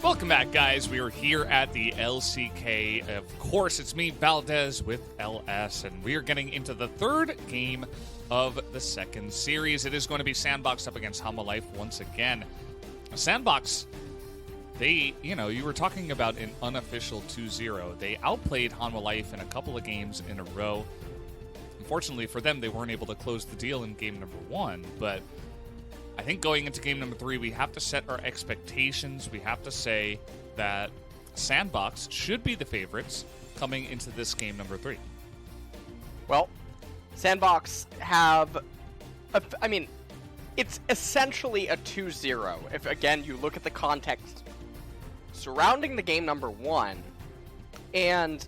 Welcome back, guys. We are here at the LCK. Of course, it's me, Valdez, with LS, and we are getting into the third game of the second series. It is going to be SANDBOX up against Hanwha Life once again. SANDBOX, you were talking about an unofficial 2-0. They outplayed Hanwha Life in a couple of games in a row. Unfortunately for them, they weren't able to close the deal in game number 1, but I think going into game number 3, we have to set our expectations. We have to say that SANDBOX should be the favorites coming into this game number 3. Well, SANDBOX have, it's essentially a 2-0. If, again, you look at the context surrounding the game number 1, and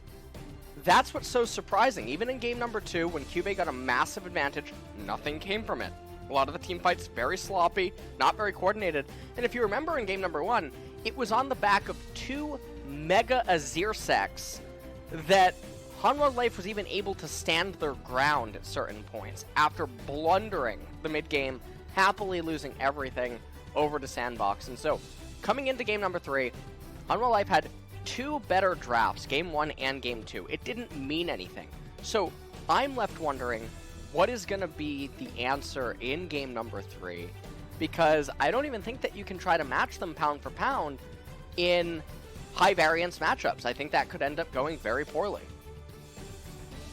that's what's so surprising. Even in game number 2, when Cube got a massive advantage, nothing came from it. A lot of the team fights very sloppy, not very coordinated. And if you remember in game number 1, it was on the back of 2 Mega Azir Seks that Hanwha Life was even able to stand their ground at certain points after blundering the mid-game, happily losing everything over to SANDBOX. And so, coming into game number 3, Hanwha Life had 2 better drafts, game 1 and game 2. It didn't mean anything. So, I'm left wondering, what is going to be the answer in game number 3? Because I don't even think that you can try to match them pound for pound in high variance matchups. I think that could end up going very poorly.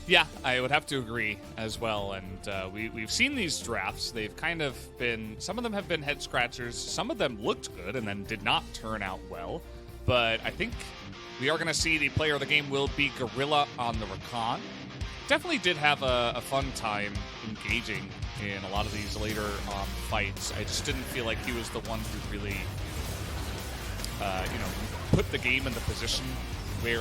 Yeah, I would have to agree as well. And we've seen these drafts. They've kind of been, some of them have been head scratchers. Some of them looked good and then did not turn out well. But I think we are going to see the player of the game will be Gorilla on the Rakan. Definitely did have a fun time engaging in a lot of these later fights. I just didn't feel like he was the one who really, put the game in the position where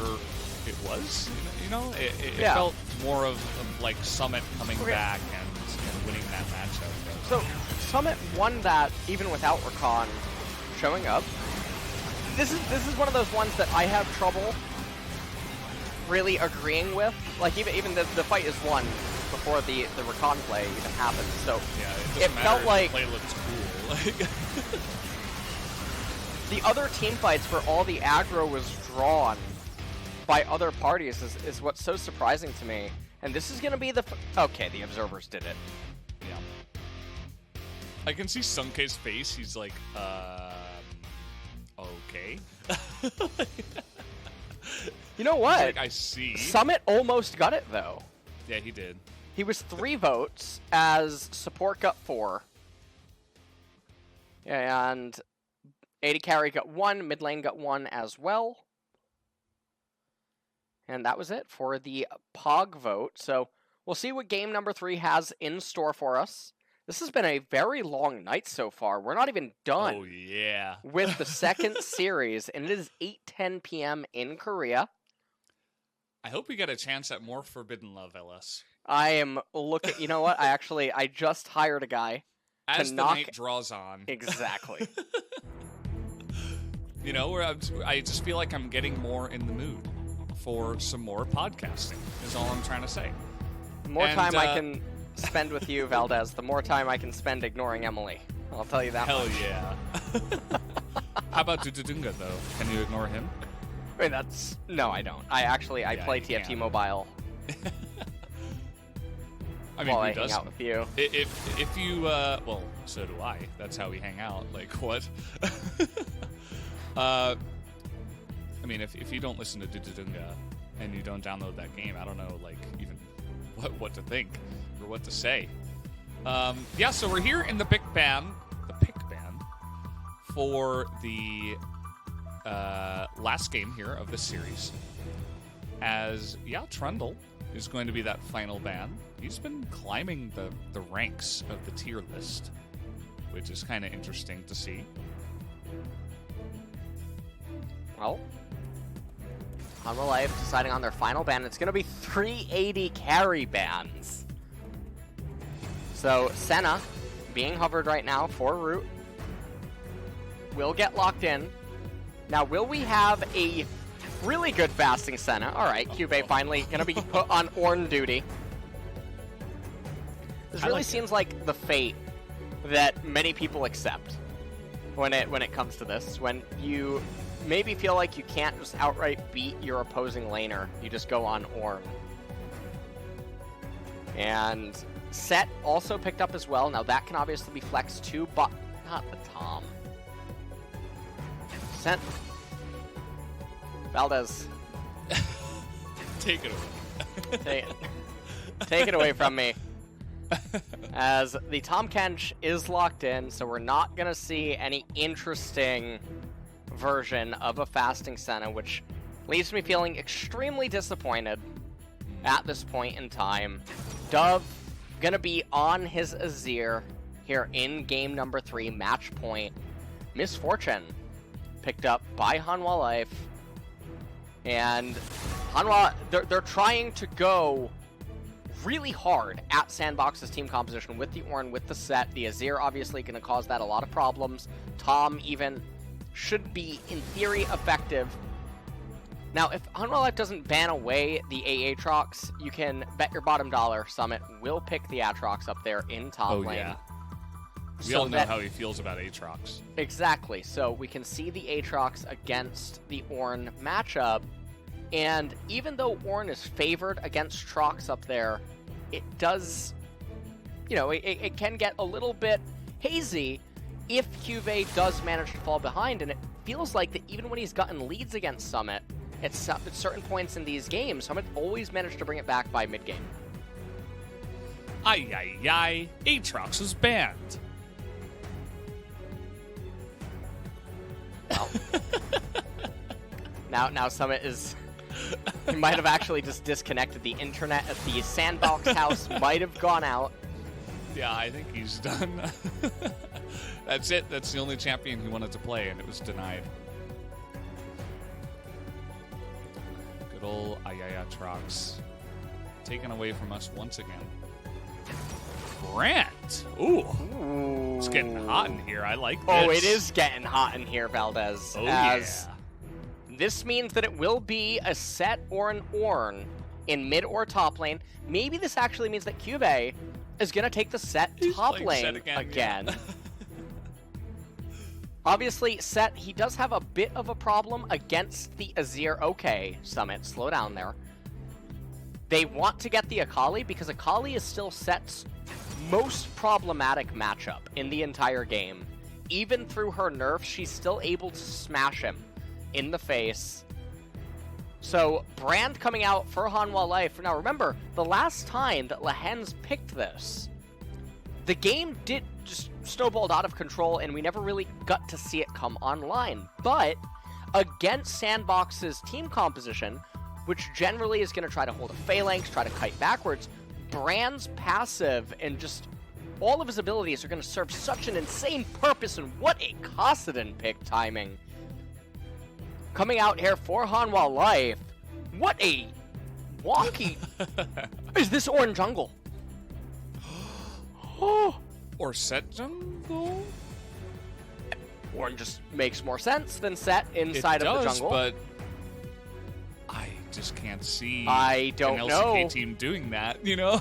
it was. It felt more of like Summit coming back and winning that matchup. So Summit won that even without Rakan showing up. This is one of those ones that I have trouble really agreeing with. Like even the fight is won before the Rakan play even happened. So yeah, it felt like the play looks cool. the other team fights where all the aggro was drawn by other parties is what's so surprising to me. And this is going to be the the observers did it. Yeah. I can see Sunkei's face. He's like, okay. You know what? Like, I see. Summit almost got it, though. Yeah, he did. He was 3 votes, as support got 4. And AD carry got 1, mid lane got 1 as well. And that was it for the Pog vote. So we'll see what game number 3 has in store for us. This has been a very long night so far. We're not even done. Oh, yeah. With the second series, and it is 8:10 p.m. in Korea. I hope we get a chance at more Forbidden Love, LS. I am looking. You know what? I just hired a guy as to the knock. night draws on. Exactly. I just feel like I'm getting more in the mood for some more podcasting. Is all I'm trying to say. The more time I can spend with you, Valdez, the more time I can spend ignoring Emily. I'll tell you that. Hell much. yeah. How about Dududunga though? Can you ignore him? I mean, no, I don't. I play TFT Mobile. I mean, while I who hang doesn't? out with you. If you well, so do I. That's how we hang out. Like what? I mean, if you don't listen to Dududunga and you don't download that game, I don't know, like even what to think or what to say. So we're here in the pick ban for the last game here of the series. As Trundle is going to be that final ban. He's been climbing the ranks of the tier list, which is kind of interesting to see. Well, Hanwha Life deciding on their final ban. It's going to be 380 carry bans. So Senna, being hovered right now for root, will get locked in. Now, will we have a really good fasting Senna? All right, Cube finally going to be put on Ornn duty. This really seems like the fate that many people accept when it comes to this. When you maybe feel like you can't just outright beat your opposing laner. You just go on Ornn. And Set also picked up as well. Now that can obviously be flexed too, but not the Tom. Sent. Valdez. Take it away. Take it away from me. As the Tahm Kench is locked in, so we're not going to see any interesting version of a fasting Senna, which leaves me feeling extremely disappointed at this point in time. Dove going to be on his Azir here in game number 3, match point. Misfortune picked up by Hanwha Life. And Hanwha, they're trying to go really hard at SANDBOX's team composition with the Ornn, with the Set. The Azir obviously going to cause that a lot of problems. Tom even should be, in theory, effective. Now, if Hanwha Life doesn't ban away the Aatrox, you can bet your bottom dollar Summit will pick the Aatrox up there in top lane. Yeah. We all know how he feels about Aatrox. Exactly. So we can see the Aatrox against the Ornn matchup. And even though Ornn is favored against Trox up there, it does, you know, it can get a little bit hazy if Cuvée does manage to fall behind. And it feels like that even when he's gotten leads against Summit, at certain points in these games, Summit always managed to bring it back by mid-game. Ay. Aatrox was banned. Well, now Summit is... He might have actually just disconnected the internet at the SANDBOX house, might have gone out. Yeah, I think he's done. That's it. That's the only champion he wanted to play, and it was denied. Good old Aatrox. Taken away from us once again. Grant! Ooh. It's getting hot in here. I like this. Oh, it is getting hot in here, Valdez. Oh, as this means that it will be a Set or an Ornn in mid or top lane. Maybe this actually means that Cuvée is going to take the Set top lane again. Yeah. Obviously, Set, he does have a bit of a problem against the Azir. Okay, Summit, slow down there. They want to get the Akali because Akali is still Set's most problematic matchup in the entire game. Even through her nerfs, she's still able to smash him in the face. So, Brand coming out for Hanwha Life. Now remember, the last time that Lehens picked this, the game did just snowballed out of control and we never really got to see it come online. But against SANDBOX's team composition, which generally is going to try to hold a phalanx, try to kite backwards, Brand's passive and just all of his abilities are going to serve such an insane purpose, and what a Kassadin pick timing. Coming out here for Hanwha Life. What a wonky... Is this Ornn jungle? Or Set jungle? Ornn just makes more sense than Set inside of the jungle. But I just can't see an LCK team doing that, you know?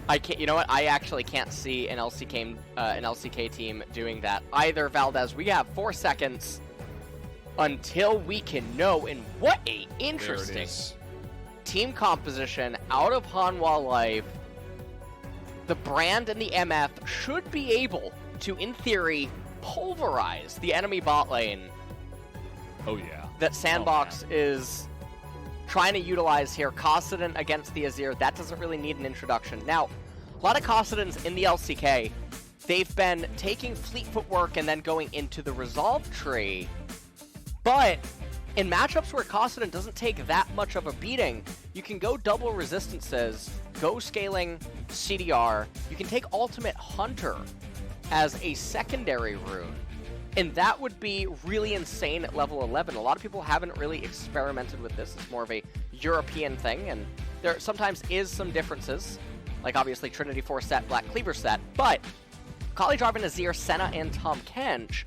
I can't. You know what? I actually can't see an LCK team doing that either, Valdez. We have 4 seconds until we can know, and what a interesting team composition out of Hanwha Life. The Brand and the MF should be able to, in theory, pulverize the enemy bot lane. Oh, yeah. That SANDBOX is trying to utilize here. Kassadin against the Azir, that doesn't really need an introduction. Now, a lot of Kassadins in the LCK, they've been taking fleet footwork and then going into the resolve tree. But in matchups where Kassadin doesn't take that much of a beating, you can go double resistances, go scaling CDR, you can take Ultimate Hunter as a secondary rune. And that would be really insane at level 11. A lot of people haven't really experimented with this. It's more of a European thing, and there sometimes is some differences, like obviously Trinity 4 set, Black Cleaver set, but Kali Jarvan, Azir, Senna, and Tahm Kench,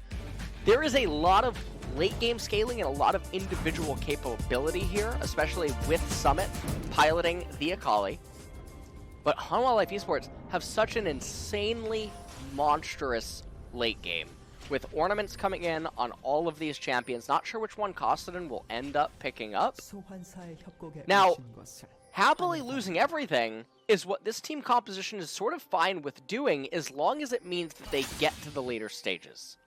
there is a lot of late game scaling and a lot of individual capability here, especially with Summit piloting the Akali. But Hanwha Life Esports have such an insanely monstrous late game. with ornaments coming in on all of these champions. Not sure which one Kossadin will end up picking up. Now, happily losing everything is what this team composition is sort of fine with doing, as long as it means that they get to the later stages.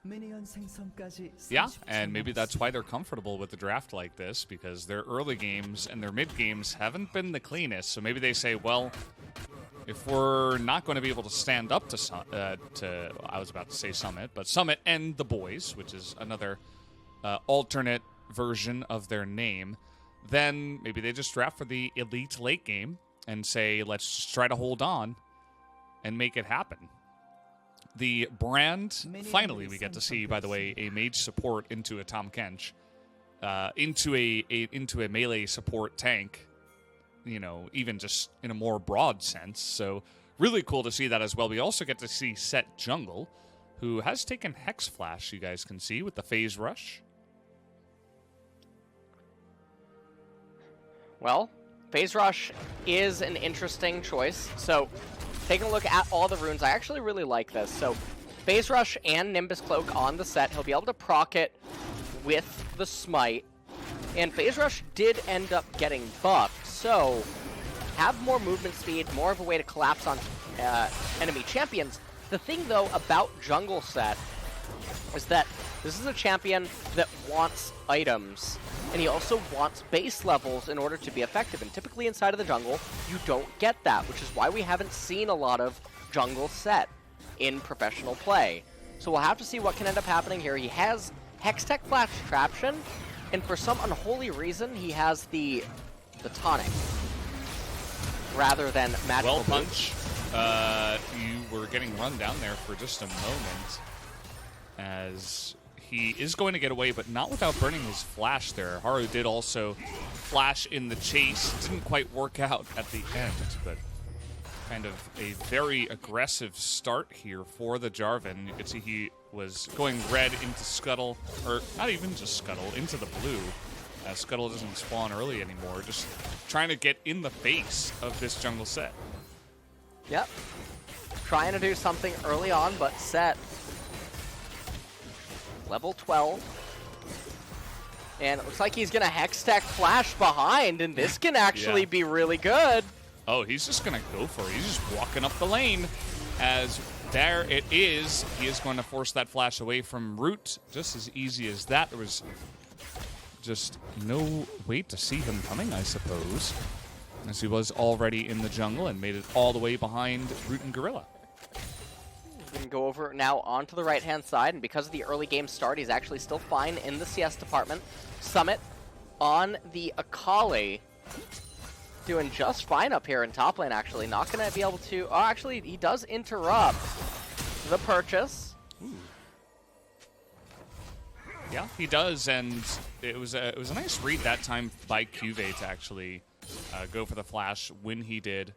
Yeah, and maybe that's why they're comfortable with the draft like this, because their early games and their mid games haven't been the cleanest. So maybe they say, well, if we're not going to be able to stand up to I was about to say Summit, but Summit and the Boys, which is another alternate version of their name, then maybe they just draft for the elite late game and say, let's just try to hold on and make it happen. The brand, finally we get to see, by the way, a mage support into a Tahm Kench, into a melee support tank, you know, even just in a more broad sense. So really cool to see that as well. We also get to see Set Jungle, who has taken Hex Flash, you guys can see, with the Phase Rush. Well, Phase Rush is an interesting choice. So, taking a look at all the runes, I actually really like this. So, Phase Rush and Nimbus Cloak on the set. He'll be able to proc it with the Smite. And Phase Rush did end up getting buffed, so have more movement speed, more of a way to collapse on enemy champions. The thing, though, about Jungle Set is that this is a champion that wants items, and he also wants base levels in order to be effective. And typically inside of the jungle, you don't get that, which is why we haven't seen a lot of Jungle Set in professional play. So we'll have to see what can end up happening here. He has Hextech Flash Traption, and for some unholy reason, he has the tonic rather than magical Well, Punch, you were getting run down there for just a moment, as he is going to get away, but not without burning his flash there. Haru did also flash in the chase. Didn't quite work out at the end, but kind of a very aggressive start here for the Jarvan. You could see he was going red into Scuttle, or not even just Scuttle, into the blue. Scuttle doesn't spawn early anymore, just trying to get in the face of this Jungle Set. Yep. Trying to do something early on, but Set level 12. And it looks like he's going to Hextech Flash behind, and this can actually be really good. Oh, he's just going to go for it. He's just walking up the lane, as there it is. He is going to force that flash away from Root, just as easy as that. There was just no way to see him coming, I suppose, as he was already in the jungle and made it all the way behind Root and Gorilla. Going to go over now onto the right-hand side, and because of the early game start, he's actually still fine in the CS department. Summit on the Akali, doing just fine up here in top lane, actually. Not going to be able to... Oh, actually, he does interrupt the purchase. Ooh. Yeah, he does, and it was a nice read that time by Cuvée to actually go for the flash when he did,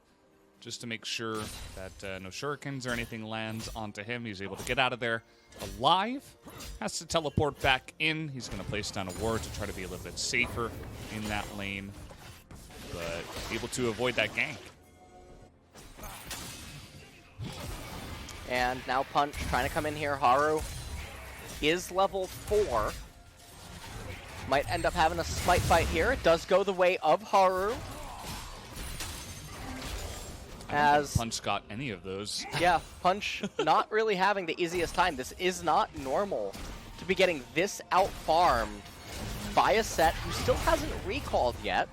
just to make sure that no shurikens or anything lands onto him. He's able to get out of there alive. Has to teleport back in. He's going to place down a ward to try to be a little bit safer in that lane, but able to avoid that gank. And now Punch trying to come in here. Haru is level 4. Might end up having a smite fight here. It does go the way of Haru. As Punch got any of those. Yeah, Punch not really having the easiest time. This is not normal to be getting this out-farmed by a Set who still hasn't recalled yet.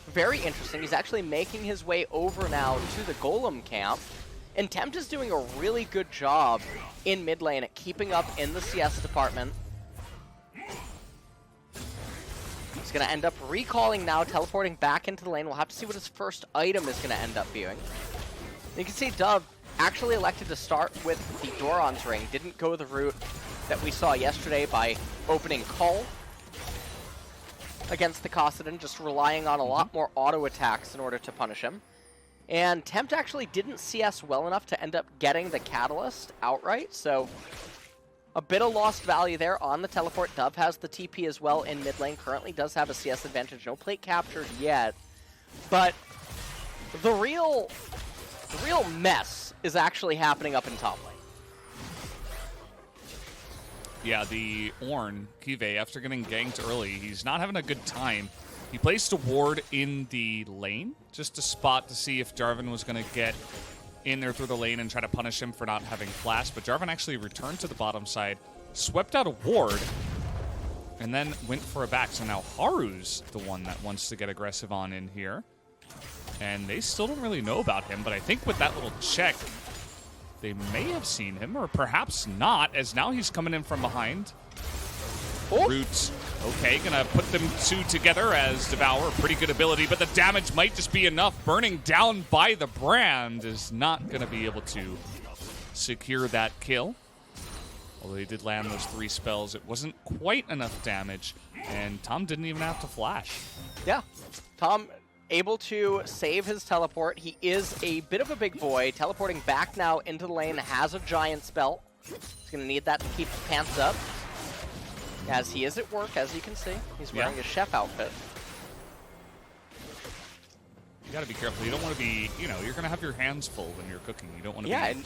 Very interesting. He's actually making his way over now to the Golem camp. And Tempt is doing a really good job in mid lane at keeping up in the CS department. He's going to end up recalling now, teleporting back into the lane. We'll have to see what his first item is going to end up being. You can see Dove actually elected to start with the Doran's Ring. Didn't go the route that we saw yesterday by opening Cull against the Kossadin, just relying on a lot more auto attacks in order to punish him. And Tempt actually didn't CS well enough to end up getting the Catalyst outright, so a bit of lost value there on the teleport. Dove has the TP as well in mid lane, currently does have a CS advantage, no plate captured yet. But the real mess is actually happening up in top lane. Yeah, the Ornn, Kive, after getting ganked early, he's not having a good time. He placed a ward in the lane just to spot to see if Jarvan was going to get in there through the lane and try to punish him for not having flash. But Jarvan actually returned to the bottom side, swept out a ward, and then went for a back. So now Haru's the one that wants to get aggressive on in here. And they still don't really know about him, but I think with that little check, they may have seen him, or perhaps not, as now he's coming in from behind. Oh. Roots, okay, gonna put them two together as Devour, pretty good ability, but the damage might just be enough. Burning down by the brand is not gonna be able to secure that kill. Although he did land those 3 spells, it wasn't quite enough damage, and Tom didn't even have to flash. Yeah, Tom able to save his teleport. He is a bit of a big boy. Teleporting back now into the lane, has a giant spell. He's going to need that to keep his pants up. As he is at work, as you can see. He's wearing his chef outfit. You got to be careful. You don't want to be, you know, you're going to have your hands full when you're cooking. You don't want to be and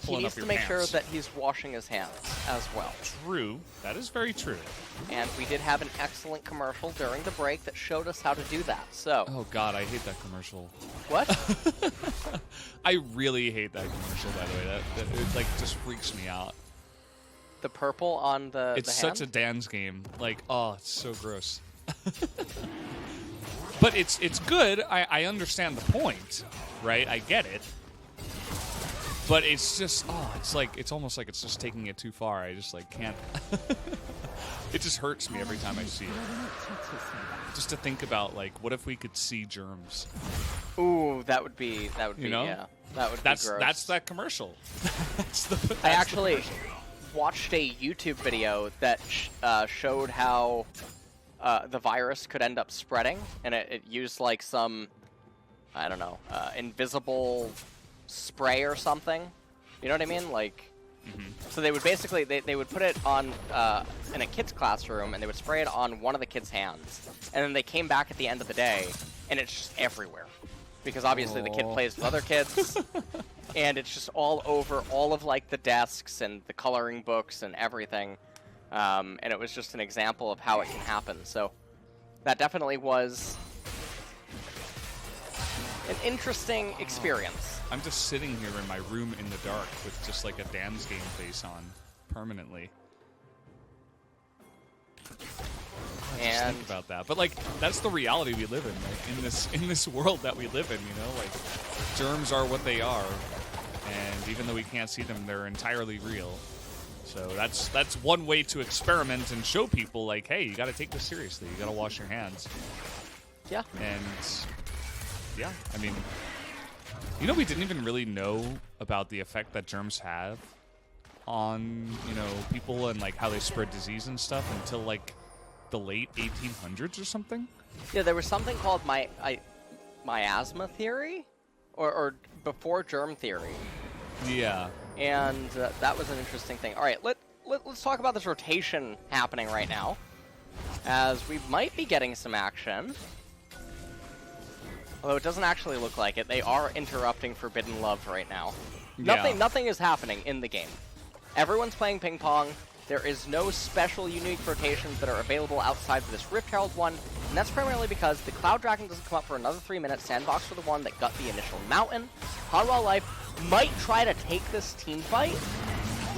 he needs to make sure pants. that he's washing his hands as well. True. That is very true. And we did have an excellent commercial during the break that showed us how to do that. So. Oh God, I hate that commercial. What? I really hate that commercial. By the way, that it like just freaks me out. The purple on the. It's the such hand? a Dan's game. Like, oh, it's so gross. But it's good. I understand the point, right? I get it. But it's just, it's almost like it's just taking it too far. I just like can't. It just hurts me every time I see it. Just to think about like, what if we could see germs? Ooh, that would be, you know? yeah, that would be gross. That's that commercial. that's I actually watched a YouTube video that showed how the virus could end up spreading, and it used like some, I don't know, invisible spray or something. You know what I mean? Like, so they would basically they would put it on in a kid's classroom, and they would spray it on one of the kids' hands, and then they came back at the end of the day, and it's just everywhere, because obviously the kid plays with other kids, and it's just all over all of like the desks and the coloring books and everything, and it was just an example of how it can happen. So that definitely was an interesting experience. I'm just sitting here in my room in the dark with just like a Dan's game face on permanently. And think about that, but like that's the reality we live in, like in this world that we live in. You know, like germs are what they are, and even though we can't see them, they're entirely real. So that's one way to experiment and show people like, hey, you got to take this seriously. You got to wash your hands. Yeah. And yeah, I mean, you know, we didn't even really know about the effect that germs have on, you know, people and like how they spread disease and stuff until like the late 1800s or something. Yeah, there was something called miasma theory, or before germ theory. Yeah. And that was an interesting thing. All right, let's talk about this rotation happening right now, as we might be getting some action. Although it doesn't actually look like it. They are interrupting Forbidden Love right now. Yeah. Nothing is happening in the game. Everyone's playing ping pong. There is no special unique rotations that are available outside of this Rift Herald one, and that's primarily because the Cloud Dragon doesn't come up for another 3 minutes. SANDBOX were the one that got the initial mountain. Hanwha Life might try to take this team fight.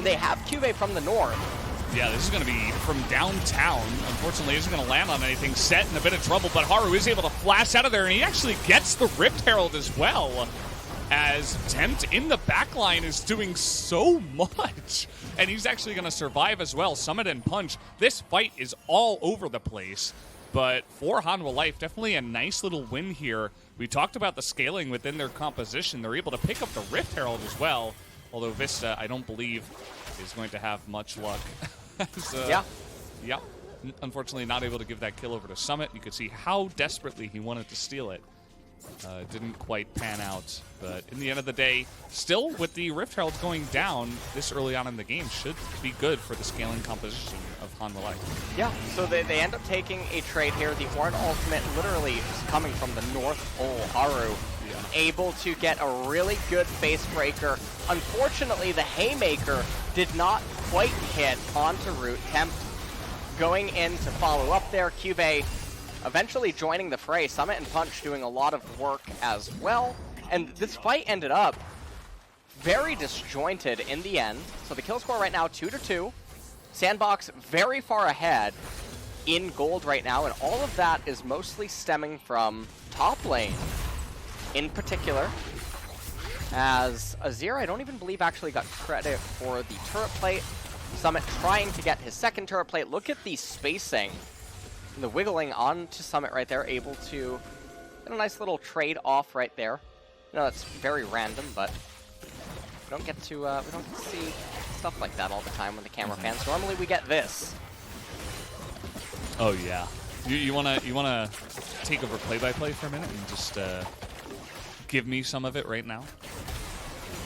They have Cube from the north. Yeah, this is going to be from downtown. Unfortunately, isn't going to land on anything. Set in a bit of trouble, but Haru is able to flash out of there, and he actually gets the Rift Herald as well, as Tempt in the backline is doing so much. And he's actually going to survive as well. Summit and Punch. This fight is all over the place. But for Hanwha Life, definitely a nice little win here. We talked about the scaling within their composition. They're able to pick up the Rift Herald as well. Although Vista, I don't believe, is going to have much luck. Yeah. Yeah. Unfortunately, not able to give that kill over to Summit. You could see how desperately he wanted to steal it. Didn't quite pan out. But in the end of the day, still with the Rift Herald going down this early on in the game should be good for the scaling composition of Hanwha Life. Yeah, so they end up taking a trade here. The Ornn ultimate literally just coming from the North Pole. Haru able to get a really good face breaker. Unfortunately, the Haymaker did not quite hit onto Root. Tempt going in to follow up there. Cuvee eventually joining the fray. Summit and Punch doing a lot of work as well. And this fight ended up very disjointed in the end. So the kill score right now 2-2. SANDBOX very far ahead in gold right now, and all of that is mostly stemming from top lane in particular. As Azir, I don't even believe actually got credit for the turret plate. Summit trying to get his second turret plate. Look at the spacing, the wiggling onto Summit right there, able to get a nice little trade off right there. You know, that's very random, but we don't get to see stuff like that all the time with the camera fans. Normally we get this. Oh yeah. You wanna take over play-by-play for a minute and just give me some of it right now?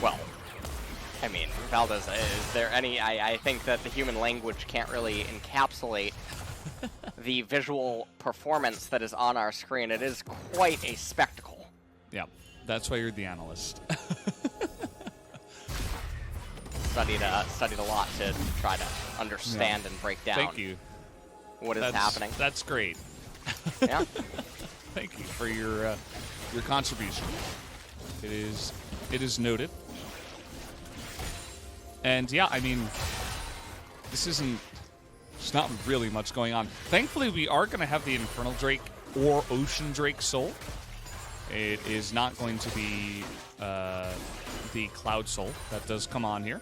Well, I mean, Valdez, is there any... I think that the human language can't really encapsulate the visual performance that is on our screen. It is quite a spectacle. Yeah, that's why you're the analyst. Studied a lot to try to understand and break down. Thank you. What is happening? That's great. Yeah. Thank you for your contribution. It is noted. And yeah, I mean, there's not really much going on. Thankfully, we are going to have the Infernal Drake or Ocean Drake Soul. It is not going to be the Cloud Soul that does come on here.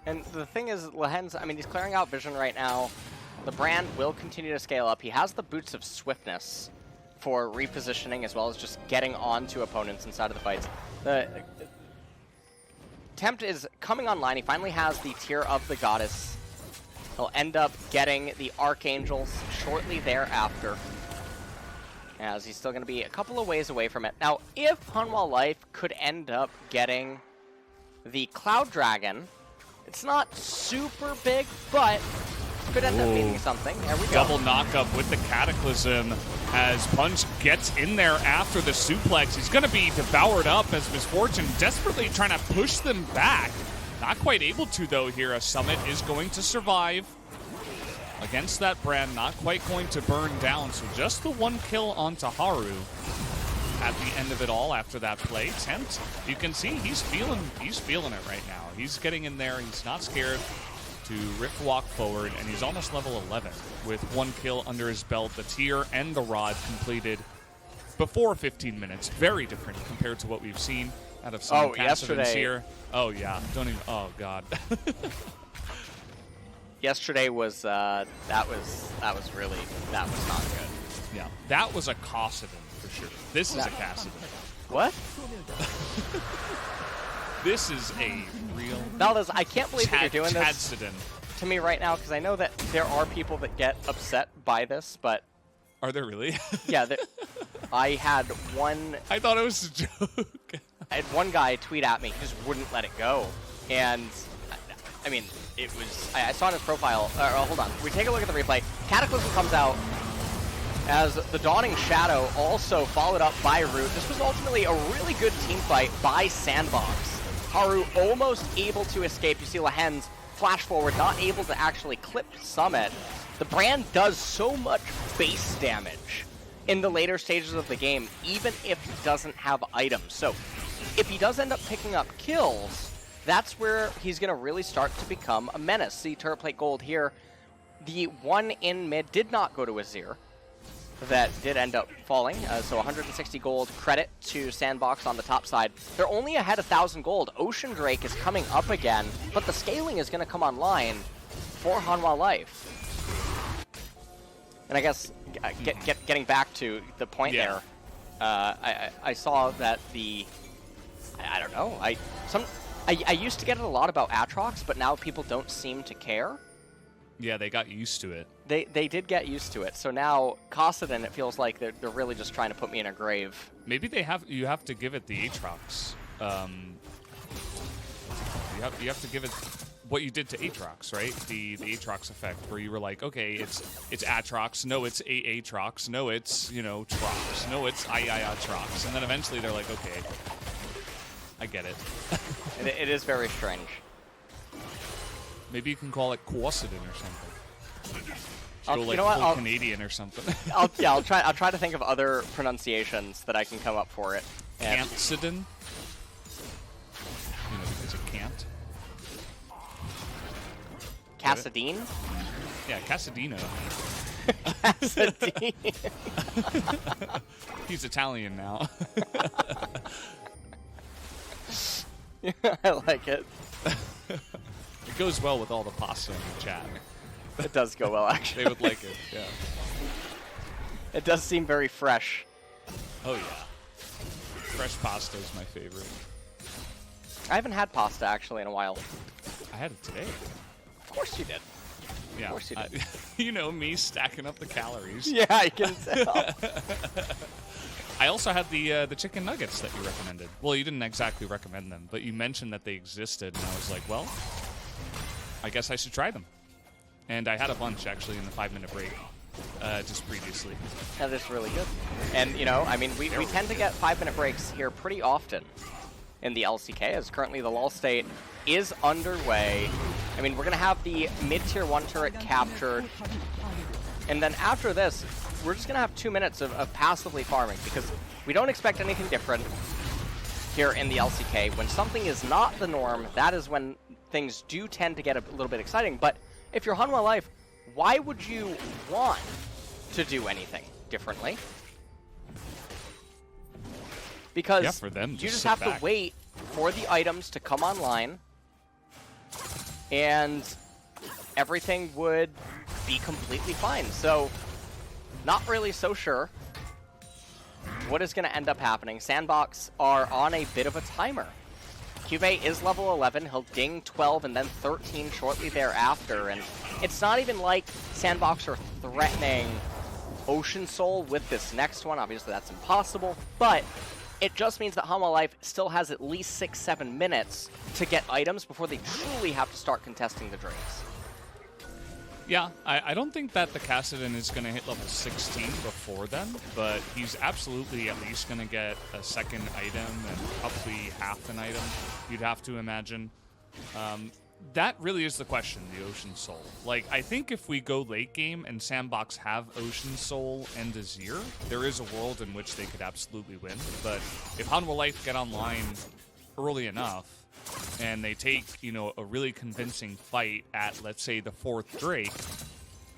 And the thing is, Lehen's, I mean, he's clearing out vision right now. The brand will continue to scale up. He has the Boots of Swiftness for repositioning as well as just getting onto opponents inside of the fights. The Tempt is coming online. He finally has the Tear of the Goddess. He'll end up getting the Archangels shortly thereafter, as he's still going to be a couple of ways away from it. Now, if Hanwha Life could end up getting the Cloud Dragon, it's not super big, but could end up meaning something. There we go. Double knockup with the Cataclysm as Punch gets in there after the suplex. He's going to be devoured up as Misfortune desperately trying to push them back. Not quite able to, though, here. A Summit is going to survive against that brand. Not quite going to burn down. So just the one kill onto Haru at the end of it all after that play. Tempt, you can see he's feeling it right now. He's getting in there. He's not scared to rift walk forward, and he's almost level 11 with one kill under his belt. The Tear and the Rod completed before 15 minutes. Very different compared to what we've seen out of some yesterday here. Oh yeah, don't even. Oh god. Yesterday was that was not good. Yeah, that was a Kassadin for sure. This is a Kassadin. What? This is a real. Valdez, I can't believe that you're doing this Chadsidin to me right now, because I know that there are people that get upset by this, but are there really? yeah, I had one. I thought it was a joke. I had one guy tweet at me, he just wouldn't let it go, and I mean, it was. I saw in his profile. Hold on, we take a look at the replay. Cataclysm comes out as the Dawning Shadow, also followed up by Root. This was ultimately a really good team fight by SANDBOX. Haru almost able to escape. You see Lehen's flash forward, not able to actually clip Summit. The brand does so much base damage in the later stages of the game, even if he doesn't have items. So if he does end up picking up kills, that's where he's going to really start to become a menace. See, turret plate gold here. The one in mid did not go to Azir. That did end up falling, so 160 gold credit to SANDBOX on the top side. They're only ahead 1,000 gold. Ocean Drake is coming up again, but the scaling is going to come online for Hanwha Life. And I guess getting back to the point there, I saw that I don't know, I used to get it a lot about Aatrox, but now people don't seem to care. Yeah, they got used to it. They did get used to it. So now Kassadin, it feels like they're really just trying to put me in a grave. Maybe you have to give it the Aatrox. You have to give it what you did to Aatrox, right? The Aatrox effect, where you were like, okay, it's Aatrox, no, it's Aatrox, no, it's Trox, no, it's Aatrox, and then eventually they're like, okay, I get it. It is very strange. Maybe you can call it Quasidin or something. Go You like know what, full I'll- Canadian or something. I'll try to think of other pronunciations that I can come up for it. And- Cantsidin. You know, because it can't. Cassadine? Yeah, Casadino. Cassadine. He's Italian now. I like it. It goes well with all the pasta in the chat. It does go well, actually. They would like it, yeah. It does seem very fresh. Oh, yeah. Fresh pasta is my favorite. I haven't had pasta, actually, in a while. I had it today. Of course you did. Yeah. Of course you did. You know me stacking up the calories. Yeah, I can tell. I also had the chicken nuggets that you recommended. Well, you didn't exactly recommend them, but you mentioned that they existed, and I was like, well, I guess I should try them. And I had a bunch, actually, in the 5-minute break, just previously. That is really good. And, you know, I mean, we tend to get 5-minute breaks here pretty often in the LCK, as currently the lull state is underway. I mean, we're going to have the mid-tier 1 turret captured. And then after this, we're just going to have 2 minutes of passively farming, because we don't expect anything different here in the LCK. When something is not the norm, that is when things do tend to get a little bit exciting. But if you're Hanwha Life, why would you want to do anything differently? Because Yeah, for them, you just just sit have back. to wait for the items to come online, and everything would be completely fine. So, not really so sure what is going to end up happening. SANDBOX are on a bit of a timer. Cuvée is level 11, he'll ding 12 and then 13 shortly thereafter, and it's not even like SANDBOX are threatening Ocean Soul with this next one. Obviously that's impossible, but it just means that Hanwha Life still has at least 6-7 minutes to get items before they truly have to start contesting the drakes. Yeah, I don't think that the Cassidon is going to hit level 16 before then, but he's absolutely at least going to get a second item and probably half an item, you'd have to imagine. That really is the question, the Ocean Soul. Like, I think if we go late game and SANDBOX have Ocean Soul and Azir, there is a world in which they could absolutely win. But if Hanwha Life get online early enough, and they take, you know, a really convincing fight at, let's say, the 4th Drake,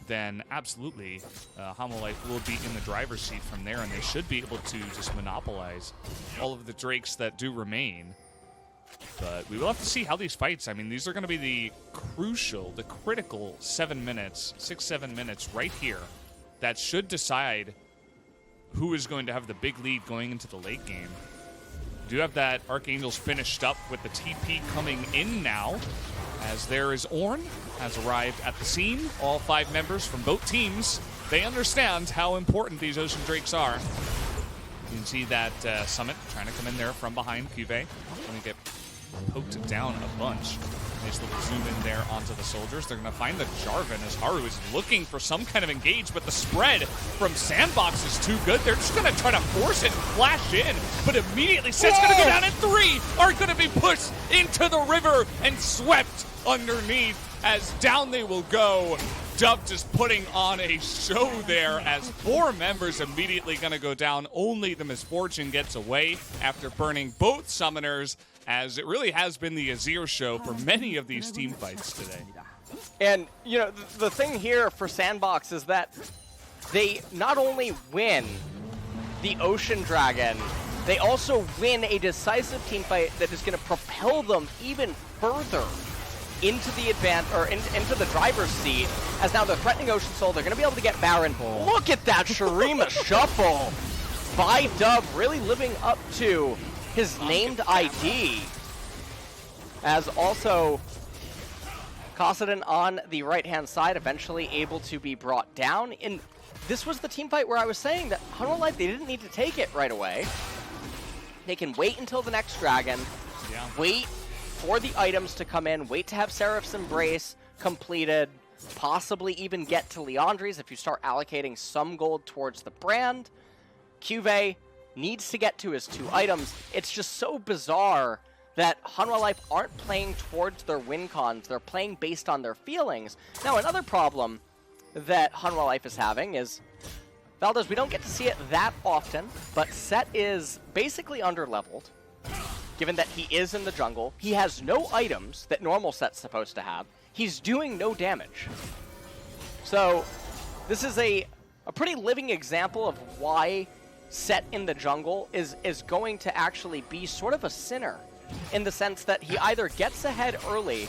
then absolutely, Hanwha Life will be in the driver's seat from there, and they should be able to just monopolize all of the Drakes that do remain. But we will have to see how these fights, I mean, these are going to be the crucial, the critical 7 minutes, 6-7 minutes right here that should decide who is going to have the big lead going into the late game. Do have that Archangels finished up with the TP coming in now, as there is Ornn has arrived at the scene. All 5 members from both teams, they understand how important these Ocean Drakes are. You can see that Summit trying to come in there from behind Cuvée. Going to get poked down a bunch. Nice little zoom in there onto the soldiers. They're going to find the Jarvan as Haru is looking for some kind of engage, but the spread from SANDBOX is too good. They're just going to try to force it and flash in, but immediately Set's going to go down, and 3 are going to be pushed into the river and swept underneath as down they will go. Dub just putting on a show there as 4 members immediately going to go down. Only the Misfortune gets away after burning both summoners, as it really has been the Azir show for many of these team fights today. And, you know, the thing here for SANDBOX is that they not only win the Ocean Dragon, they also win a decisive team fight that is going to propel them even further into the into the driver's seat, as now they're threatening Ocean Soul. They're going to be able to get Baron. Look at that Shurima shuffle by Dub, really living up to his named ID. As also Kassadin on the right-hand side, eventually able to be brought down. And this was the team fight where I was saying that Hanwha Life, they didn't need to take it right away. They can wait until the next dragon, wait for the items to come in, wait to have Seraph's Embrace completed, possibly even get to Leandri's if you start allocating some gold towards the brand. Cuvée needs to get to his 2 items. It's just so bizarre that Hanwha Life aren't playing towards their win cons, they're playing based on their feelings. Now, another problem that Hanwha Life is having is, Valdez, we don't get to see it that often, but Set is basically underleveled, given that he is in the jungle. He has no items that normal Set's supposed to have. He's doing no damage. So, this is a pretty living example of why Set in the jungle is going to actually be sort of a sinner, in the sense that he either gets ahead early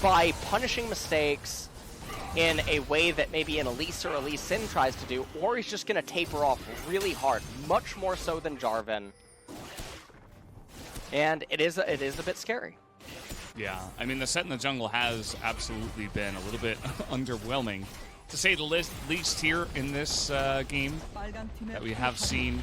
by punishing mistakes in a way that maybe an Elise or Elise Sin tries to do, or he's just going to taper off really hard, much more so than Jarvan. And it is a bit scary. Yeah, I mean, the Set in the jungle has absolutely been a little bit underwhelming, to say the least here in this game that we have seen.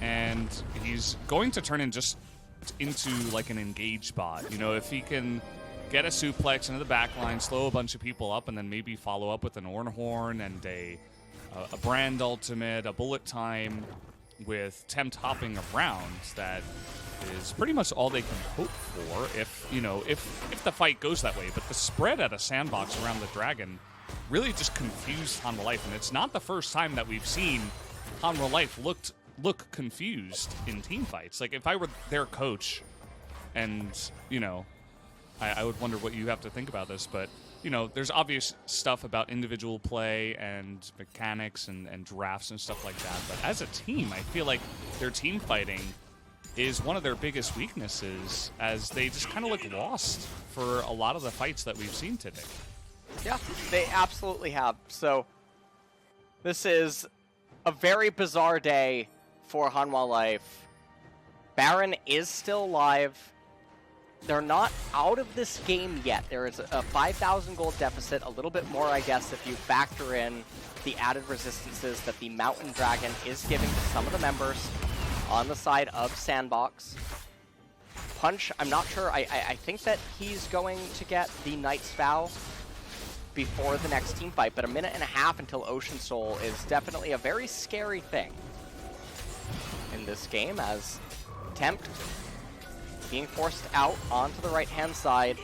And he's going to turn into like an engage bot. You know, if he can get a suplex into the back line, slow a bunch of people up, and then maybe follow up with an Ornhorn and a Brand ultimate, a bullet time with tempt hopping around, that is pretty much all they can hope for if the fight goes that way. But the spread at a SANDBOX around the Dragon really just confused Hanwha Life, and it's not the first time that we've seen Hanwha Life look confused in team fights. Like, if I were their coach, and I would wonder what you have to think about this, but there's obvious stuff about individual play and mechanics and drafts and stuff like that. But as a team, I feel like their team fighting is one of their biggest weaknesses, as they just kind of look lost for a lot of the fights that we've seen today. Yeah, they absolutely have. So this is a very bizarre day for Hanwha Life. Baron is still live. They're not out of this game yet. There is a 5,000 gold deficit, a little bit more, I guess, if you factor in the added resistances that the Mountain Dragon is giving to some of the members on the side of SANDBOX. Punch, I'm not sure. I think that he's going to get the Knight's Vow before the next team fight, but a minute and a half until Ocean Soul is definitely a very scary thing in this game, as Tempt being forced out onto the right-hand side,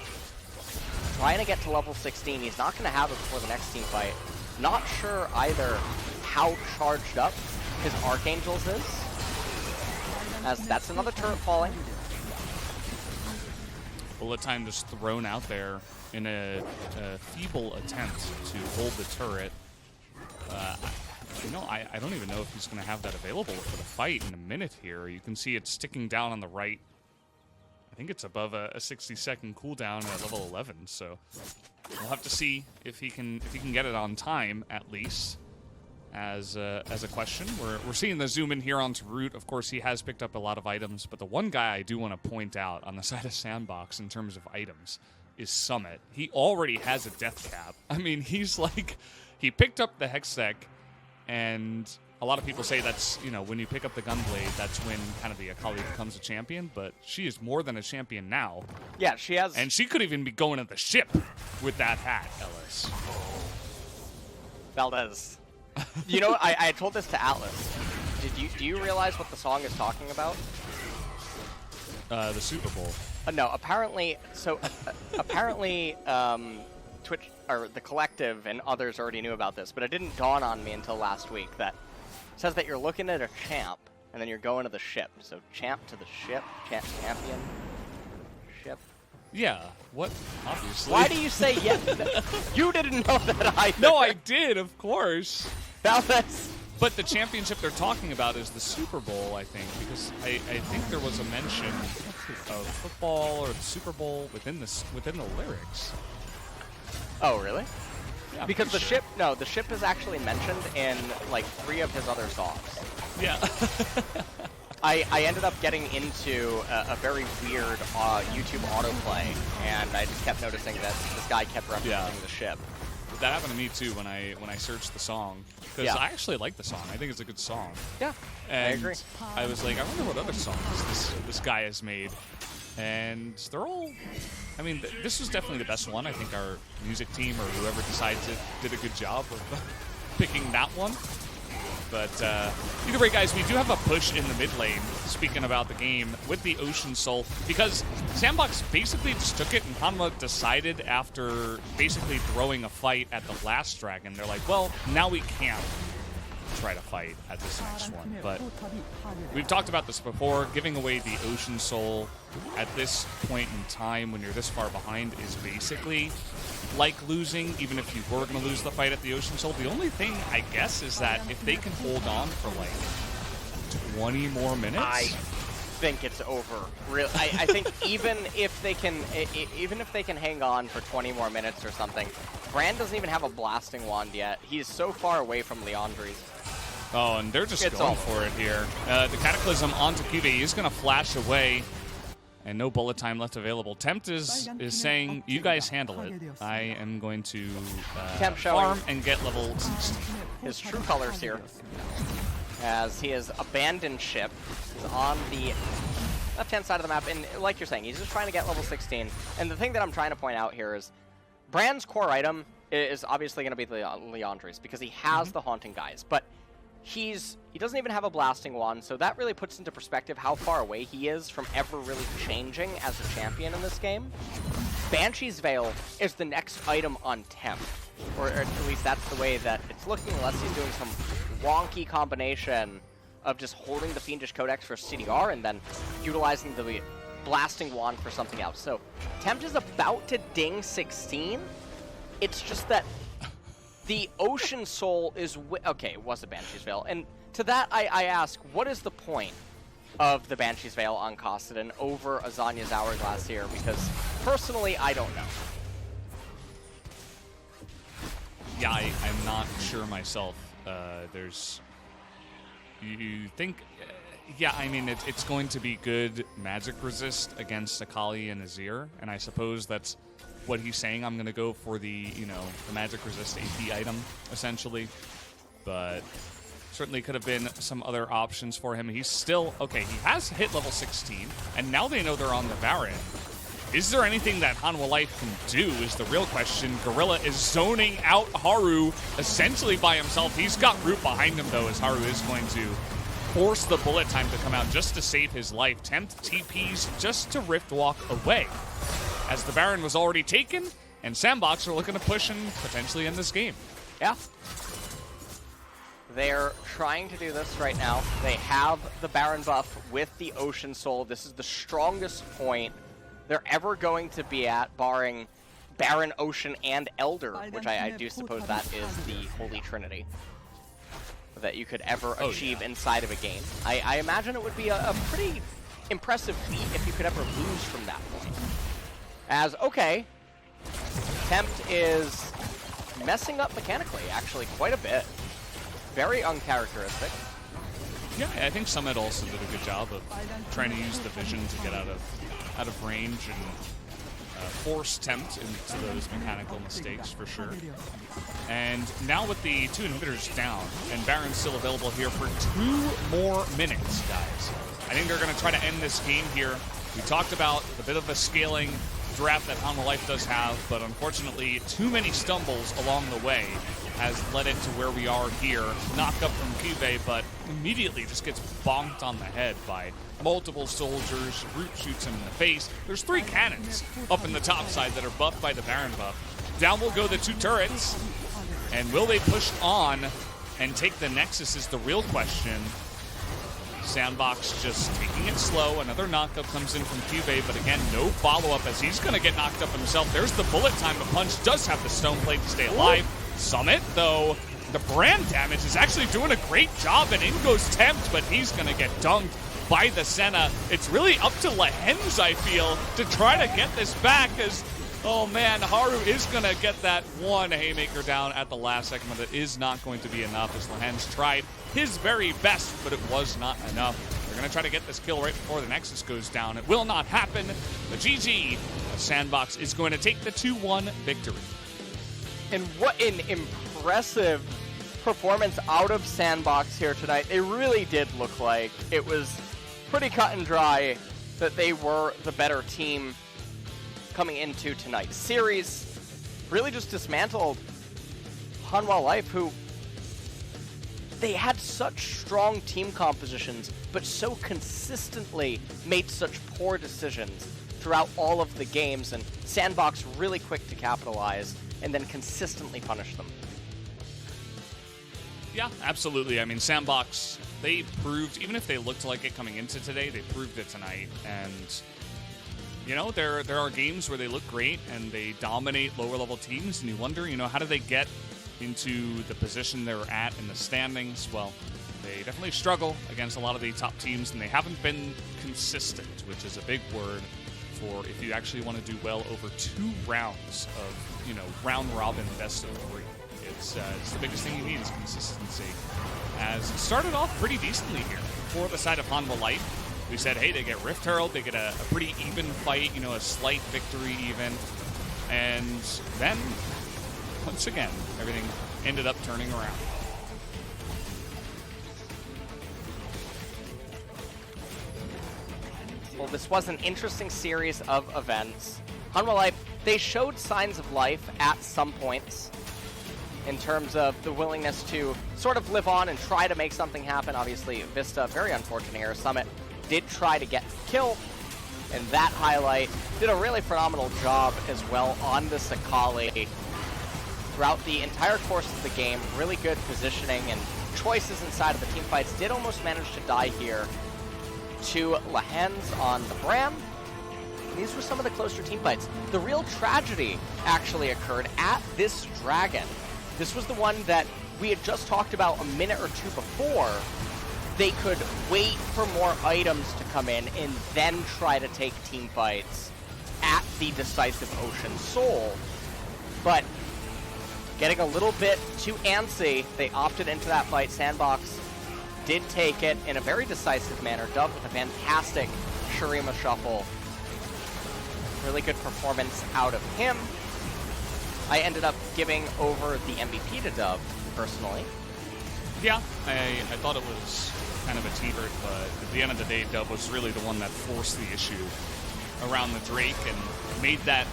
trying to get to level 16. He's not going to have it before the next team fight. Not sure either how charged up his Archangels is, as that's another turret falling. Bullet time just thrown out there in a feeble attempt to hold the turret. I don't even know if he's going to have that available for the fight in a minute here. You can see it sticking down on the right. I think it's above a 60-second cooldown at level 11, so we'll have to see if he can get it on time, at least, as a question. We're seeing the zoom in here onto Root. Of course, he has picked up a lot of items, but the one guy I do want to point out on the side of SANDBOX in terms of items is Summit. He already has a death cap. I mean, he's like, he picked up the Hextech, and a lot of people say that's, when you pick up the Gunblade, that's when kind of the Akali becomes a champion, but she is more than a champion now. Yeah, she has. And she could even be going to the ship with that hat, Ellis. Valdez. I told this to Atlas. Do you realize what the song is talking about? The Super Bowl. No, apparently, Twitch, or the Collective and others already knew about this, but it didn't dawn on me until last week that it says that you're looking at a champ, and then you're going to the ship. So champ to the ship, champion, ship. Yeah, what? Obviously. Why do you say yes? You didn't know that either. No, I did, of course. Valdez. But the championship they're talking about is the Super Bowl, I think, because I think there was a mention of football or the Super Bowl within the lyrics. Oh, really? Yeah, because the ship is actually mentioned in like 3 of his other songs. Yeah. I ended up getting into a very weird YouTube autoplay, and I just kept noticing that this guy kept referencing the ship. That happened to me too when I searched the song, because I actually like the song. I think it's a good song. Yeah, and I agree. I was like, I wonder what other songs this guy has made, and they're all. I mean, this was definitely the best one. I think our music team or whoever decides it did a good job of picking that one. But either way, guys, we do have a push in the mid lane, speaking about the game, with the Ocean Soul, because SANDBOX basically just took it, and Hanwha decided after basically throwing a fight at the last dragon, they're like, well, now we can't try to fight at this next one. But we've talked about this before. Giving away the Ocean Soul at this point in time when you're this far behind is basically like losing, even if you were going to lose the fight at the Ocean Soul. The only thing, I guess, is that if they can hold on for like 20 more minutes, I think it's over. I think even if they can hang on for 20 more minutes or something, Brand doesn't even have a blasting wand yet. He's so far away from Leandri's. Oh, and they're just going for it here. The Cataclysm onto Cube. He's going to flash away, and no bullet time left available. Tempt is saying, you guys handle it. I am going to farm and get level 16. His true colors here, as he has abandoned ship. He's on the left-hand side of the map, and like you're saying, he's just trying to get level 16. And the thing that I'm trying to point out here is Brand's core item is obviously going to be the Leandri's, because he has the Haunting Guys, but he doesn't even have a blasting wand, so that really puts into perspective how far away he is from ever really changing as a champion in this game. Banshee's Veil is the next item on Tempt, or at least that's the way that it's looking, unless he's doing some wonky combination of just holding the Fiendish Codex for CDR and then utilizing the blasting wand for something else. So Tempt is about to ding 16. It's just that the Ocean Soul is... okay, it was a Banshee's Veil. And to that, I ask, what is the point of the Banshee's Veil on Kostadan over Azanya's Hourglass here? Because, personally, I don't know. Yeah, I'm not sure myself. You think... yeah, I mean, it's going to be good magic resist against Akali and Azir, and I suppose that's what he's saying. I'm going to go for the magic resist AP item, essentially. But certainly could have been some other options for him. He's still... okay, he has hit level 16, and now they know they're on the Baron. Is there anything that Hanwha Life can do is the real question. Gorilla is zoning out Haru essentially by himself. He's got Root behind him, though, as Haru is going to force the bullet time to come out just to save his life. Tempt TPs just to Rift Walk away, as the Baron was already taken, and SANDBOX are looking to push and potentially end this game. Yeah. They're trying to do this right now. They have the Baron buff with the Ocean Soul. This is the strongest point they're ever going to be at, barring Baron, Ocean, and Elder, which I do suppose that is the Holy Trinity that you could ever achieve inside of a game. I imagine it would be a pretty impressive feat if you could ever lose from that point. As, okay, Tempt is messing up mechanically, actually, quite a bit. Very uncharacteristic. Yeah, I think Summit also did a good job of trying to use the vision to get out of range and force Tempt into those mechanical mistakes for sure. And now with the 2 inhibitors down, and Baron's still available here for 2 more minutes, guys. I think they're going to try to end this game here. We talked about the bit of a scaling draft that Hanwha Life does have, but unfortunately too many stumbles along the way has led it to where we are here. Knocked up from Cube, but immediately just gets bonked on the head by multiple soldiers. Root shoots him in the face. There's 3 cannons up in the top side that are buffed by the Baron buff. Down will go the 2 turrets. And will they push on and take the Nexus is the real question. SANDBOX just taking it slow. Another knockup comes in from Cube, but again, no follow-up as he's going to get knocked up himself. There's the bullet time, but Punch does have the stone plate to stay alive. Summit, though, the brand damage is actually doing a great job, and in goes Tempt, but he's going to get dunked by the Senna. It's really up to Lehens, I feel, to try to get this back, as, oh man, Haru is going to get that one haymaker down at the last second, but it is not going to be enough, as Lehens tried his very best, but it was not enough. They're going to try to get this kill right before the Nexus goes down. It will not happen. The GG, SANDBOX is going to take the 2-1 victory. And what an impressive performance out of SANDBOX here tonight. It really did look like it was pretty cut and dry that they were the better team coming into tonight's series. Really just dismantled Hanwha Life, who they had so such strong team compositions, but so consistently made such poor decisions throughout all of the games, and SANDBOX really quick to capitalize and then consistently punish them. Yeah, absolutely. I mean, SANDBOX, they proved, even if they looked like it coming into today, they proved it tonight. And, you know, there are games where they look great and they dominate lower-level teams, and you wonder, you know, how do they get into the position they're at in the standings? Well, they definitely struggle against a lot of the top teams, and they haven't been consistent, which is a big word for if you actually want to do well over 2 rounds of, you know, round-robin best of 3. It's the biggest thing you need is consistency. As it started off pretty decently here for the side of Hanwha Light. We said, hey, they get Rift Herald, they get a pretty even fight, you know, a slight victory even. And then, once again, everything ended up turning around. Well, this was an interesting series of events. Hanwha Light, they showed signs of life at some points in terms of the willingness to sort of live on and try to make something happen. Obviously, Vista, very unfortunate here. Summit did try to get the kill, and that highlight did a really phenomenal job as well on the Sakali throughout the entire course of the game. Really good positioning and choices inside of the team fights. Did almost manage to die here to Lahens on the Bram. These were some of the closer team fights. The real tragedy actually occurred at this Dragon. This was the one that we had just talked about a minute or two before. They could wait for more items to come in and then try to take team fights at the decisive Ocean Soul. But getting a little bit too antsy, they opted into that fight. SANDBOX did take it in a very decisive manner. Dove with a fantastic Shurima shuffle. Really good performance out of him. I ended up giving over the MVP to Dove, personally. Yeah, I thought it was kind of a teeter, but at the end of the day, Dove was really the one that forced the issue around the Drake and made that,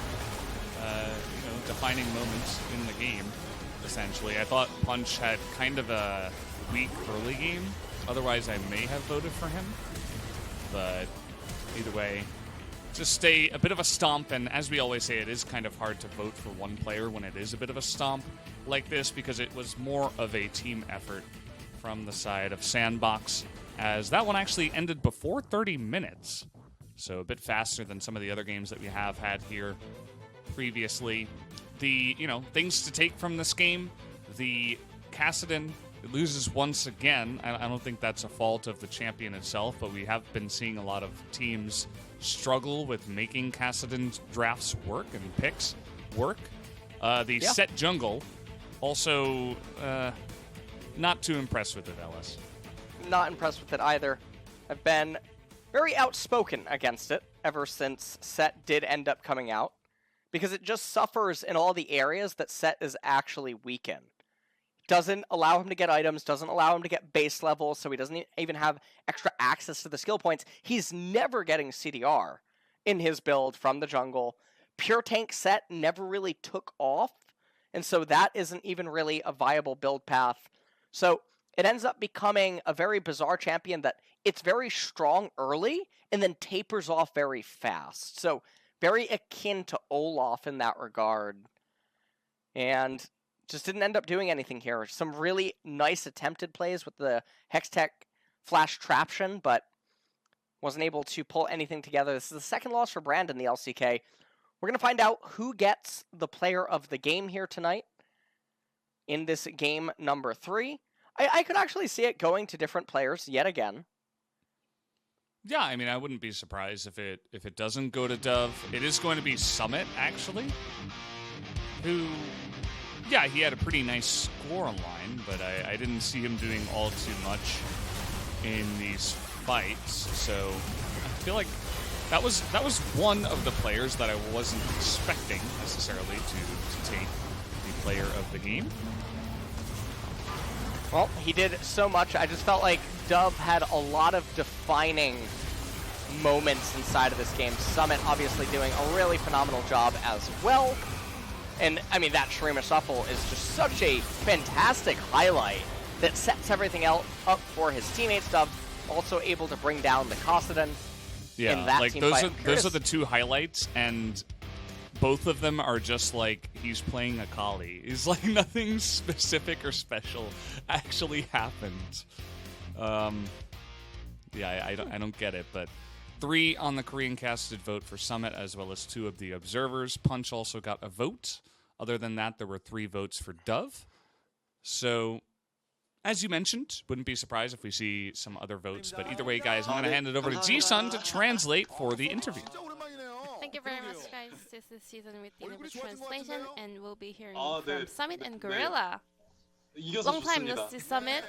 you know, defining moment in the game, essentially. I thought Punch had kind of a weak early game. Otherwise, I may have voted for him. But either way, just a bit of a stomp, and as we always say, it is kind of hard to vote for one player when it is a bit of a stomp like this, because it was more of a team effort from the side of SANDBOX, as that one actually ended before 30 minutes. So a bit faster than some of the other games that we have had here previously. The, you know, things to take from this game, the Kassadin loses once again. I don't think that's a fault of the champion itself, but we have been seeing a lot of teams struggle with making Kassadin's drafts work and picks work. The set jungle, also not too impressed with it, LS. Not impressed with it either. I've been very outspoken against it ever since Set did end up coming out, because it just suffers in all the areas that Set is actually weak in. Doesn't allow him to get items, doesn't allow him to get base levels, so he doesn't even have extra access to the skill points. He's never getting CDR in his build from the jungle. Pure tank Set never really took off, and so that isn't even really a viable build path. So it ends up becoming a very bizarre champion that it's very strong early and then tapers off very fast. So very akin to Olaf in that regard. And just didn't end up doing anything here. Some really nice attempted plays with the Hextech Flash Traption, but wasn't able to pull anything together. This is the second loss for Brand in the LCK. We're going to find out who gets the player of the game here tonight in this game number 3. I could actually see it going to different players yet again. Yeah, I mean, I wouldn't be surprised if it doesn't go to Dove. It is going to be Summit, actually, who, yeah, he had a pretty nice score online, but I didn't see him doing all too much in these fights. So I feel like that was one of the players that I wasn't expecting necessarily to take the player of the game. Well, he did so much. I just felt like Dove had a lot of defining moments inside of this game. Summit obviously doing a really phenomenal job as well. And, I mean, that Shurima Shuffle is just such a fantastic highlight that sets everything up for his teammates. Dove also able to bring down the Kosidon. Yeah, in that like team those fight. those are the two highlights, and both of them are just like he's playing Akali. It's like nothing specific or special actually happened. Yeah, I don't get it, but 3 on the Korean casted vote for Summit, as well as 2 of the observers. Punch also got a vote. Other than that, there were 3 votes for Dove. So, as you mentioned, wouldn't be surprised if we see some other votes. But either way, guys, I'm going to hand it over to Ji-sun to translate for the interview. Thank you very much, guys. This is Season with the English translation, and we'll be hearing from Summit and Gorilla. Long time no see, Summit.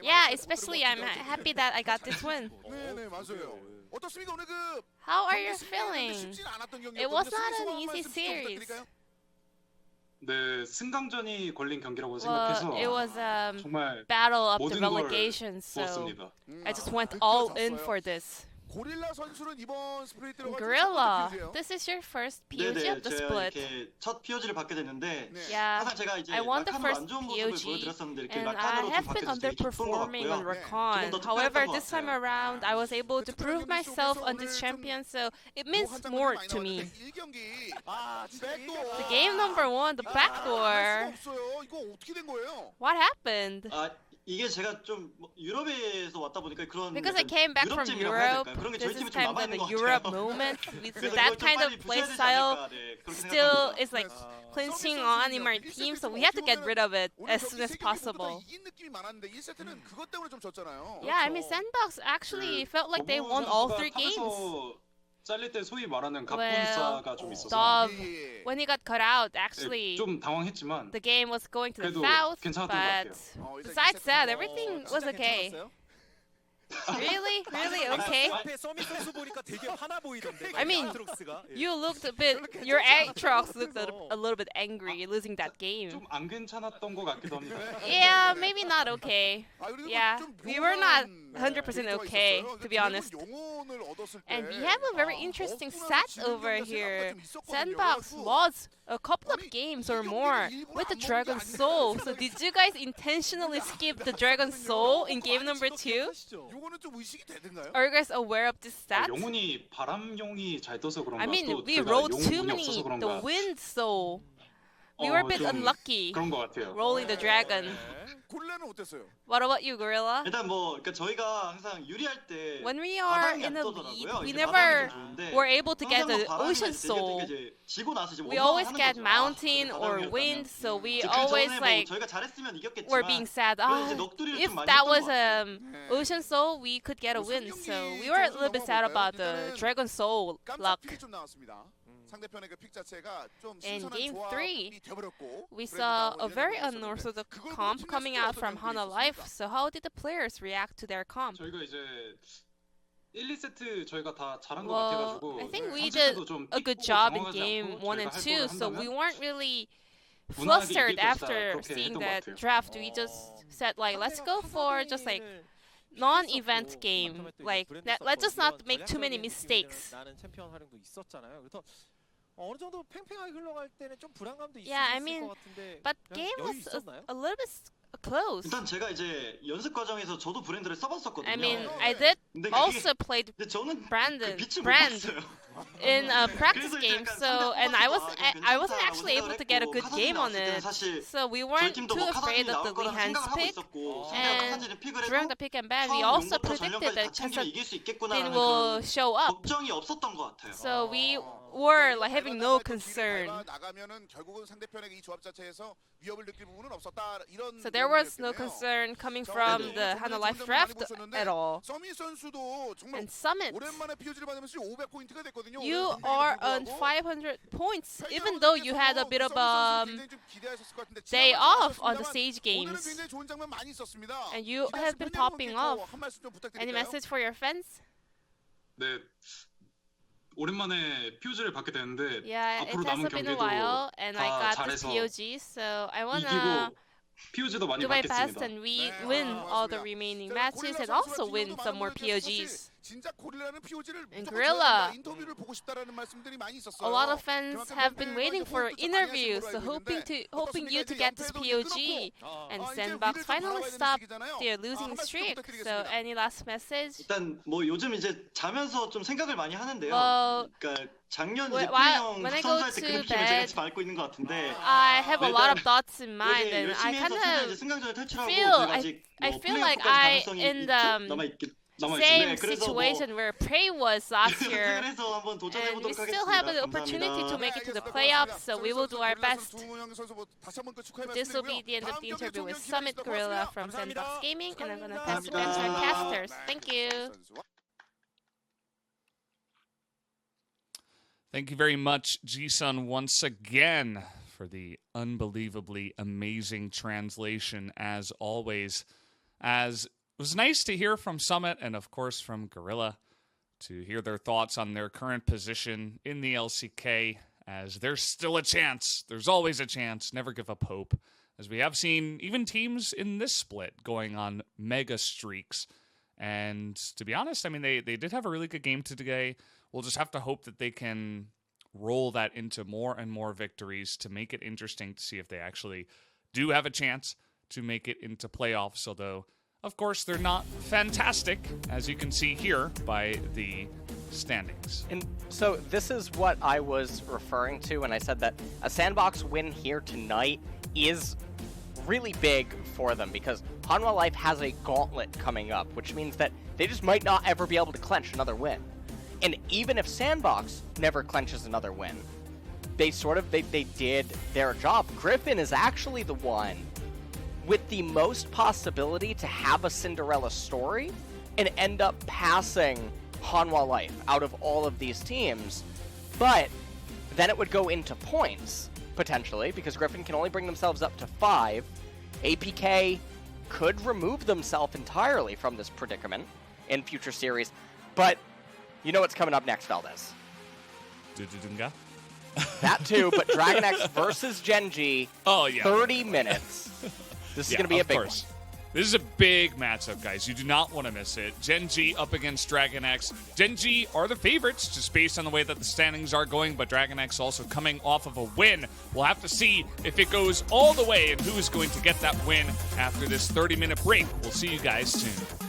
Yeah, especially I'm happy that I got this win. How are you feeling? It was not an easy series. 네, 승강전이 걸린 경기라고 Well, 생각해서 it was a 정말 battle of the 모든 걸 relegation, so 부었습니다. I just went all in for this. 고릴라 선수는 이번 스프릿 들어갈 Gorilla, 첫 번째 this is your first POG 네네, of the 제가 split. 이렇게 첫 POG를 받게 됐는데 Yeah, 항상 제가 이제 I won the 라칸으로 first 안 좋은 모습을 POG, 보여드렸었는데 이렇게 and I 라칸으로 좀 have been 바뀌어서 되게 기쁜 것 underperforming on 같고요. Rakan. 더 However, 특별했던 것 this time 같아요. around, I was able to prove myself on this champion, so it means more to me. The game number 1, the backdoor. 없어요. 이거 어떻게 된 거예요? What happened? 아 이게 제가 좀 유럽에서 왔다 보니까 그런 Because I 약간 came back from 유럽잼이라고 해야 Europe, 될까요? 그런 게 this 저희 is 팀에 좀 kind of 남아있는 the 것 Europe 같아요. moment. 그래서 That 이걸 좀 kind of 빨리 play 부숴야 되지 style 않을까, 네, 그렇게 still 생각합니다. is like clinching on in my team, so we have to get rid of it as soon as possible. 이긴 느낌이 많았는데 1세트는 그것 때문에 좀 졌잖아요. Yeah, I mean, SANDBOX actually felt like they won all 3 games. 잘릴 때 소위 말하는 Well, 갑분싸가 좀 있어서 Dove, 예, 예. when he got cut out, 네, actually, 좀 당황했지만 the game was going to the 그래도 south, 괜찮았던 것 but 같아요. 일단 besides 2세트 that, everything was okay. Really? Really? Okay? 앞에 서밋 선수 보니까 되게 화나 보이던데. I mean, 아트록스가. 예. You looked a bit, your Aatrox looked a little bit angry losing that game. 좀 안 괜찮았던 것 같기도 합니다. Yeah, maybe not okay. 아, 그리고 Yeah, 좀 we were not 묘한, 100% 빅토리가 okay, 있었어요. to be 결국은 honest. 영혼을 얻었을 때, And we have a very 아, interesting 억울한 set over 지금 here. 생각보다 좀 있었거든요. SANDBOX 그래가지고 lost a couple of games or more with the Dragon Soul. So did you guys intentionally skip the Dragon Soul in game number 2? 요거는 좀 의식이 되던가요? Are you guys aware of this 아, stat? 영혼이 바람용이 잘 떠서 그런가 I mean, 또 we 제가 rolled 영웅 too 운이 many 없어서 the 그런가 Wind Soul. We were a bit 좀 unlucky 그런 것 같아요. rolling the Dragon. 고릴라는 어땠어요? What about you, Gorilla? 일단 뭐 그러니까 저희가 항상 유리할 때 When we are 바닥이 in 안 a 떠더라고요. lead, we 이제 never 바닥이 좀 좋은데 were able to get 항상 the 뭐 바람이나 Ocean 이제 되게 Soul. 이제 지고 나서 이제 We 원망을 always 하는 get 거죠. mountain 아, or 바닥이었다면. wind, so we 이제 그 always 전에 뭐 like 저희가 잘했으면 이겼겠지만 were being sad. 그래서 이제 Oh, 넋두리를 if 좀 많이 that 했던 was 것 같아요. Ocean Soul, we could get a win. So we were a little bit sad about the Dragon Soul 깜짝 luck. 픽이 좀 나왔습니다. 상대편의 그 픽 자체가 좀 In 신선한 game 조합이 3, 돼버렸고 We 그래도 saw 나오는 a very 일은 unorthodox 그걸 comp 보고 coming 팀의 out from 스코어도 Hanwha 좀 Life. 있었습니다. So how did the players react to their comp? 저희가 이제 1, 2세트 저희가 다 잘한 것 Well, 같아가지고 I think we 3세트도 did 좀 a good 픽 job 보고 in 당황하지 game 않고 1 and 저희가 할 2, 거를 so we 한다면 weren't really 무난하게 flustered 이길 것이다. after 그렇게 seeing 했던 것 that 같아요. draft. We just said like, let's go for just like non-event game. Like, let's just not make too many mistakes. 나는 챔피언 활용도 있었잖아요. 그래서 어느 정도 팽팽하게 흘러갈 때는 좀 불안감도 있을 Yeah, I 수 있을 mean, 것 같은데. But 그냥 game 여유 was 있었나요? a little bit close. 일단 제가 이제 연습 과정에서 저도 브랜드를 써봤었거든요. I mean, I did 근데 그게 also played 근데 저는 Brandon, 그 빛을 못 brand 봤어요. in a practice 그래서 game. 약간 So, and I wasn't 괜찮다라고 actually able to get a 생각을 good 했고, game on 카산이 나왔을 때는 it. 사실 So we 저희 weren't 팀도 too 뭐 afraid 카산이 of the 나올 거라고 Lihan's 생각을 하고 pick. 있었고 상대가 And 카산지를 픽을 during 해도 the pick and ban, we 처음 also 용부터 predicted 전령까지 that 다 챙기면 이길 수 있겠구나라는 Kasadin will 그런 show up. 걱정이 없었던 것 같아요. So we were like having no concern. 나가면은 결국은 상대편에게 이 조합 자체에서 위협을 느낄 부분은 없었다. 이런 So there was no 내용이었겠네요. concern coming from the Hanwha Life draft at all. 서밋 선수도 정말 And Summit, 오랜만에 POG를 받으면서 500포인트가 됐거든요. you 오늘 are 분명히 on 불구하고 500 points, even though you had a bit of a day off on the stage 오늘은 games. 굉장히 좋은 장면 많이 있었습니다. And you 기대하시는 have been 팬 popping 여러분께 off. 한 말씀 좀 부탁드릴까요? Any message for your fans? 네, 오랜만에 퓨즈를 받게 되는데 Yeah, it 앞으로 남은 has been a 경기도 while, and I 다 got this 잘해서 POG, so I wanna 이기고 퓨즈도 많이 do my best 받겠습니다. and win all the remaining matches and also win some more POGs. 진짜 고릴라는 POG를 And 무조건 Gorilla. 좋아해야 된다, 인터뷰를 보고 싶다라는 말씀들이 많이 있었어요. A lot of fans 그만큼 have been 팬들과 waiting 이제 for 호흡도 좀 많이 하신 interviews, 걸로 so 알고 있는데 hoping you to 어떻습니까? get this 이제 POG. 아, And 이제 SANDBOX 위를 좀 finally 바라봐야 되는 stopped 시기잖아요. their 한 losing 말씀 streak. So 부탁드리겠습니다. any last message? 일단 뭐 요즘 이제 자면서 좀 생각을 많이 하는데요. Well, 그러니까 작년 when 이제 플레이형 I go 선수할 때 to 그런 기분을 제가 bed, 지금 앓고 있는 것 같은데 I have a lot of 일단 thoughts in mind, 그렇게 and I 열심히 kind 해서 최대한 이제 of 승강전을 탈출하고 feel- 저희가 아직 I 뭐 feel 플레이오프까지 like I 가능성이 in 있죠? the 남아 same 있는데 그래서 뭐 situation where Prey was last year. 생각을 해서 한번 도전해 And we 보도록 still have an 하겠습니다. opportunity to 감사합니다. make it to the playoffs, so we will do our best. 다시 한번 그 축하의 This will be 말씀드리고요. the end of 다음 the 경기 interview with 종료 Summit 기회가 Gorilla 있습니다. from 감사합니다. SANDBOX Gaming, and I'm gonna pass it back to our 감사합니다. casters. Thank you. Thank you very much, Ji-sun, once again for the unbelievably amazing translation, as always. As it was nice to hear from Summit and, of course, from Gorilla to hear their thoughts on their current position in the LCK, as there's still a chance. There's always a chance. Never give up hope. As we have seen even teams in this split going on mega streaks. And to be honest, I mean, they did have a really good game today. We'll just have to hope that they can roll that into more and more victories to make it interesting to see if they actually do have a chance to make it into playoffs. Although, of course, they're not fantastic, as you can see here by the standings. And so this is what I was referring to when I said that a SANDBOX win here tonight is really big for them, because Hanwha Life has a gauntlet coming up, which means that they just might not ever be able to clench another win. And even if SANDBOX never clenches another win, they did their job. Griffin is actually the one with the most possibility to have a Cinderella story and end up passing Hanwha Life out of all of these teams. But then it would go into points, potentially, because Griffin can only bring themselves up to 5. APK could remove themselves entirely from this predicament in future series. But you know what's coming up next, Valdez? Dududunga? That too, but Dragon X versus Genji. Oh, yeah. 30 minutes. This is going to be a big one. This is a big matchup, guys. You do not want to miss it. Genji up against Dragon X. Genji are the favorites, just based on the way that the standings are going, but Dragon X also coming off of a win. We'll have to see if it goes all the way and who is going to get that win after this 30-minute break. We'll see you guys soon.